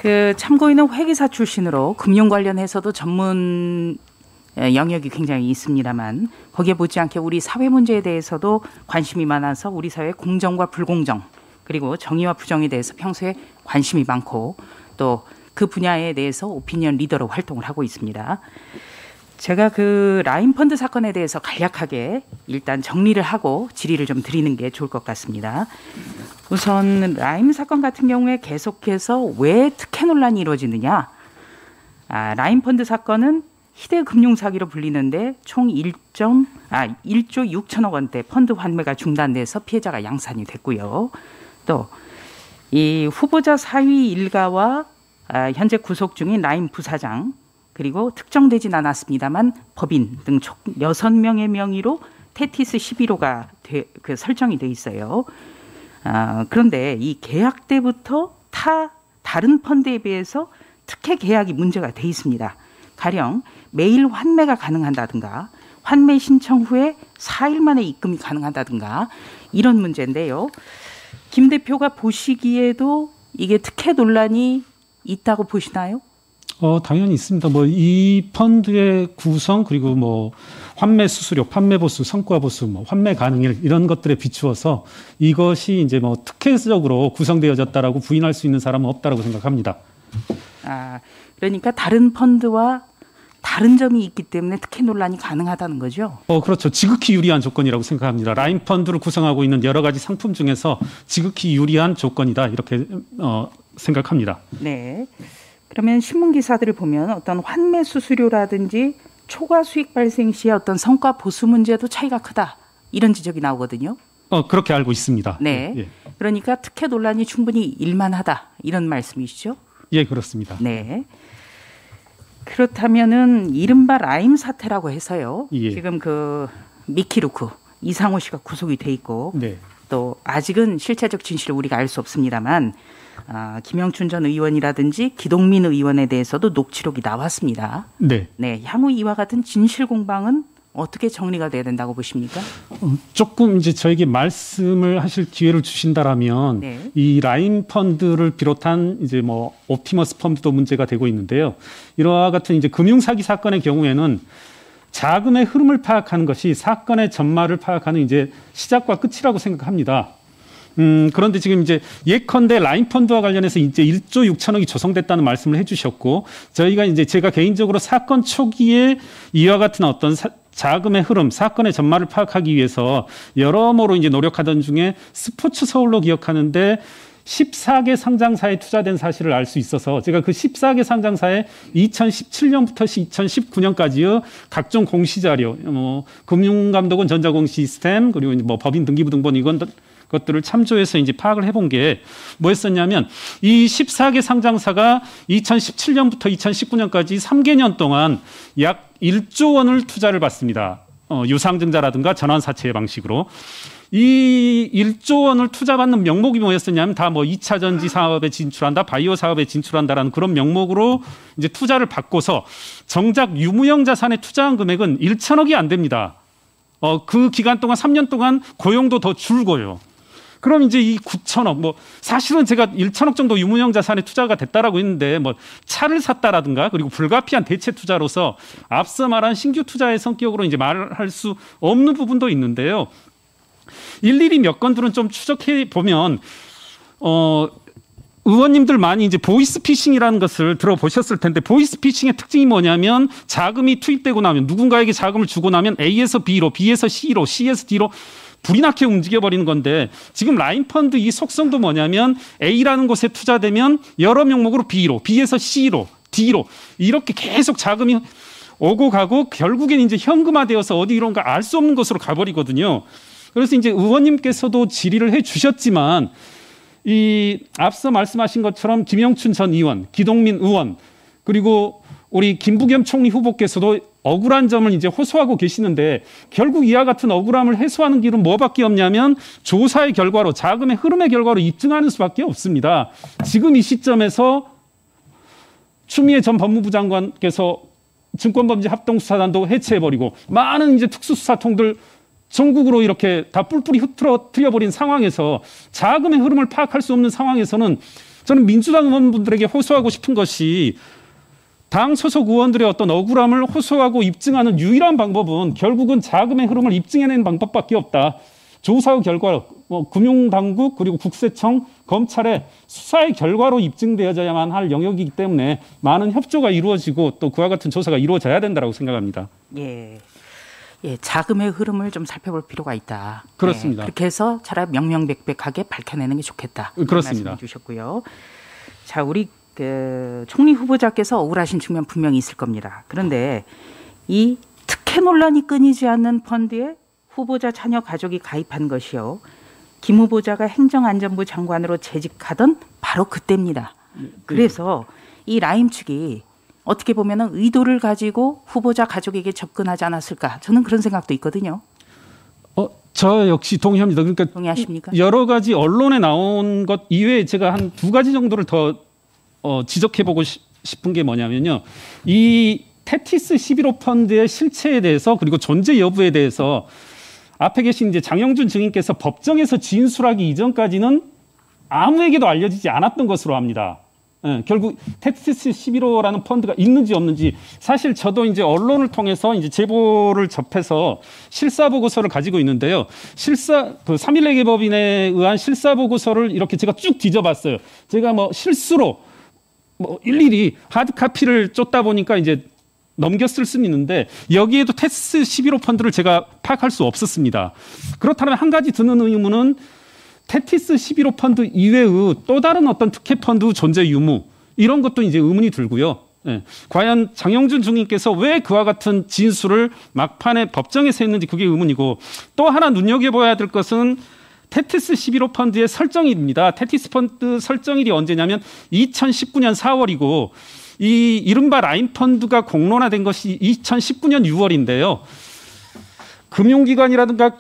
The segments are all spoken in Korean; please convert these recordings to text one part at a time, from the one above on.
그 참고인은 회계사 출신으로 금융 관련해서도 전문 영역이 굉장히 있습니다만 거기에 못지않게 우리 사회 문제에 대해서도 관심이 많아서 우리 사회의 공정과 불공정 그리고 정의와 부정에 대해서 평소에 관심이 많고 또 그 분야에 대해서 오피니언 리더로 활동을 하고 있습니다. 제가 그 라인펀드 사건에 대해서 간략하게 일단 정리를 하고 질의를 좀 드리는 게 좋을 것 같습니다. 우선 라임 사건 같은 경우에 계속해서 왜 특혜 논란이 이루어지느냐. 라임펀드 사건은 희대금융 사기로 불리는데 총 1조 6천억 원대 펀드 환매가 중단돼서 피해자가 양산이 됐고요. 또 이 후보자 사위 일가와 현재 구속 중인 라임 부사장 그리고 특정되진 않았습니다만 법인 등 총 6명의 명의로 테티스 11호가 설정이 돼 있어요. 그런데 이 계약 때부터 다른 펀드에 비해서 특혜 계약이 문제가 돼 있습니다. 가령 매일 환매가 가능하다든가 환매 신청 후에 4일 만에 입금이 가능하다든가 이런 문제인데요. 김 대표가 보시기에도 이게 특혜 논란이 있다고 보시나요? 당연히 있습니다. 이 펀드의 구성 그리고 환매 수수료, 판매 보수, 성과 보수, 환매 가능일 이런 것들에 비추어서 이것이 이제 특혜적으로 구성되어졌다라고 부인할 수 있는 사람은 없다라고 생각합니다. 그러니까 다른 펀드와 다른 점이 있기 때문에 특혜 논란이 가능하다는 거죠? 그렇죠. 지극히 유리한 조건이라고 생각합니다. 라임 펀드를 구성하고 있는 여러 가지 상품 중에서 지극히 유리한 조건이다 이렇게 생각합니다. 네. 그러면 신문 기사들을 보면 어떤 환매 수수료라든지 초과 수익 발생 시의 어떤 성과 보수 문제도 차이가 크다 이런 지적이 나오거든요. 그렇게 알고 있습니다. 네. 예. 그러니까 특혜 논란이 충분히 일만하다 이런 말씀이시죠? 예, 그렇습니다. 네. 그렇다면은 이른바 라임 사태라고 해서요. 예. 지금 그 미키루크 이상호 씨가 구속이 돼 있고 네. 또 아직은 실체적 진실을 우리가 알 수 없습니다만 김영춘 전 의원이라든지 기동민 의원에 대해서도 녹취록이 나왔습니다. 네. 네. 향후 이와 같은 진실 공방은 어떻게 정리가 돼야 된다고 보십니까? 조금 이제 저에게 말씀을 하실 기회를 주신다라면 네. 이 라임 펀드를 비롯한 이제 옵티머스 펀드도 문제가 되고 있는데요. 이와 같은 이제 금융 사기 사건의 경우에는 자금의 흐름을 파악하는 것이 사건의 전말을 파악하는 이제 시작과 끝이라고 생각합니다. 그런데 지금 이제 예컨대 라임 펀드와 관련해서 이제 1조 6천억이 조성됐다는 말씀을 해주셨고 제가 개인적으로 사건 초기에 이와 같은 어떤 자금의 흐름, 사건의 전말을 파악하기 위해서 여러모로 이제 노력하던 중에 스포츠 서울로 기억하는데 14개 상장사에 투자된 사실을 알 수 있어서 제가 그 14개 상장사에 2017년부터 2019년까지의 각종 공시자료, 금융감독원 전자공시스템 그리고 이제 법인 등기부 등본 이건 것들을 참조해서 이제 파악을 해본 게 뭐였었냐면 이 14개 상장사가 2017년부터 2019년까지 3개년 동안 약 1조 원을 투자를 받습니다. 유상증자라든가 전환사채 방식으로. 이 1조 원을 투자받는 명목이 뭐였었냐면 다 2차 전지 사업에 진출한다, 바이오 사업에 진출한다라는 그런 명목으로 이제 투자를 받고서 정작 유무형 자산에 투자한 금액은 1천억이 안 됩니다. 그 기간 동안 3년 동안 고용도 더 줄고요. 그럼 이제 이 9천억, 사실은 제가 1천억 정도 유무형 자산에 투자가 됐다라고 했는데, 차를 샀다라든가, 그리고 불가피한 대체 투자로서 앞서 말한 신규 투자의 성격으로 이제 말할 수 없는 부분도 있는데요. 일일이 몇 건들은 좀 추적해 보면, 의원님들 많이 이제 보이스피싱이라는 것을 들어보셨을 텐데, 보이스피싱의 특징이 뭐냐면 자금이 투입되고 나면 누군가에게 자금을 주고 나면 A에서 B로, B에서 C로, C에서 D로 불이 나게 움직여버리는 건데 지금 라임펀드 이 속성도 뭐냐면 A라는 곳에 투자되면 여러 명목으로 B로, B에서 C로, D로 이렇게 계속 자금이 오고 가고 결국엔 이제 현금화되어서 어디론가 알 수 없는 곳으로 가버리거든요. 그래서 이제 의원님께서도 질의를 해 주셨지만 이 앞서 말씀하신 것처럼 김영춘 전 의원, 기동민 의원 그리고 우리 김부겸 총리 후보께서도 억울한 점을 이제 호소하고 계시는데 결국 이와 같은 억울함을 해소하는 길은 뭐밖에 없냐면 조사의 결과로 자금의 흐름의 결과로 입증하는 수밖에 없습니다. 지금 이 시점에서 추미애 전 법무부 장관께서 증권범죄 합동수사단도 해체해버리고 많은 이제 특수수사통들 전국으로 이렇게 다 뿔뿔이 흐트러뜨려버린 상황에서 자금의 흐름을 파악할 수 없는 상황에서는 저는 민주당 의원분들에게 호소하고 싶은 것이 당 소속 의원들의 어떤 억울함을 호소하고 입증하는 유일한 방법은 결국은 자금의 흐름을 입증해내는 방법밖에 없다. 조사 결과, 금융당국 그리고 국세청, 검찰의 수사의 결과로 입증되어야만 할 영역이기 때문에 많은 협조가 이루어지고 또 그와 같은 조사가 이루어져야 된다고 생각합니다. 예, 자금의 흐름을 좀 살펴볼 필요가 있다. 그렇습니다. 그렇게 해서 차라리 명명백백하게 밝혀내는 게 좋겠다. 그렇습니다. 말씀해 주셨고요. 자, 우리 총리 후보자께서 억울하신 측면 분명히 있을 겁니다. 그런데 이 특혜 논란이 끊이지 않는 펀드에 후보자 자녀 가족이 가입한 것이요. 김 후보자가 행정안전부 장관으로 재직하던 바로 그때입니다. 그래서 이 라임 측이 어떻게 보면 의도를 가지고 후보자 가족에게 접근하지 않았을까. 저는 그런 생각도 있거든요. 저 역시 동의합니다. 그러니까 동의하십니까? 여러 가지 언론에 나온 것 이외에 제가 한 두 가지 정도를 더 지적해보고 싶은 게 뭐냐면요. 이 테티스 11호 펀드의 실체에 대해서 그리고 존재 여부에 대해서 앞에 계신 이제 장영준 증인께서 법정에서 진술하기 이전까지는 아무에게도 알려지지 않았던 것으로 합니다. 결국 테티스 11호라는 펀드가 있는지 없는지 사실 저도 이제 언론을 통해서 이제 제보를 접해서 실사 보고서를 가지고 있는데요. 그 3.1 개법인에 의한 실사 보고서를 이렇게 제가 쭉 뒤져봤어요. 제가 실수로 일일이 하드 카피를 쫓다 보니까 이제 넘겼을 수는 있는데 여기에도 테티스 11호 펀드를 제가 파악할 수 없었습니다. 그렇다면 한 가지 드는 의문은 테티스 11호 펀드 이외의 또 다른 어떤 특혜 펀드 존재 유무 이런 것도 이제 의문이 들고요. 과연 장영준 중인께서 왜 그와 같은 진술을 막판에 법정에서 했는지 그게 의문이고 또 하나 눈여겨봐야 될 것은 테티스 11호 펀드의 설정일입니다. 테티스 펀드 설정일이 언제냐면 2019년 4월이고 이 이른바 라임 펀드가 공론화된 것이 2019년 6월인데요. 금융기관이라든가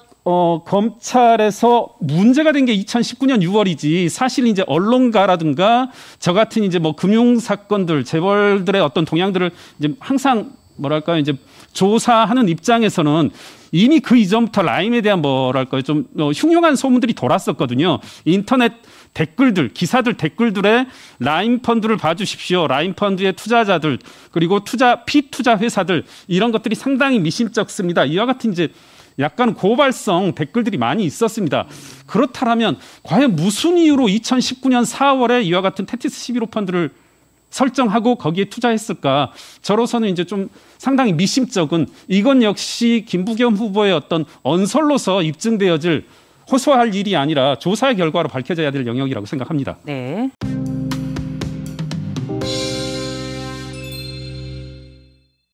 검찰에서 문제가 된 게 2019년 6월이지 사실 이제 언론가라든가 저 같은 이제 금융 사건들 재벌들의 어떤 동향들을 이제 항상 뭐랄까요 이제 조사하는 입장에서는 이미 그 이전부터 라임에 대한 뭐랄까요 좀 흉흉한 소문들이 돌았었거든요. 인터넷 댓글들, 기사들 댓글들에 라임 펀드를 봐주십시오. 라임 펀드의 투자자들 그리고 피투자 회사들 이런 것들이 상당히 미심쩍습니다. 이와 같은 이제 약간 고발성 댓글들이 많이 있었습니다. 그렇다면 과연 무슨 이유로 2019년 4월에 이와 같은 테티스 11호 펀드를 설정하고 거기에 투자했을까? 저로서는 이제 좀 상당히 미심쩍은 이건 역시 김부겸 후보의 어떤 언설로서 입증되어질 호소할 일이 아니라 조사의 결과로 밝혀져야 될 영역이라고 생각합니다. 네.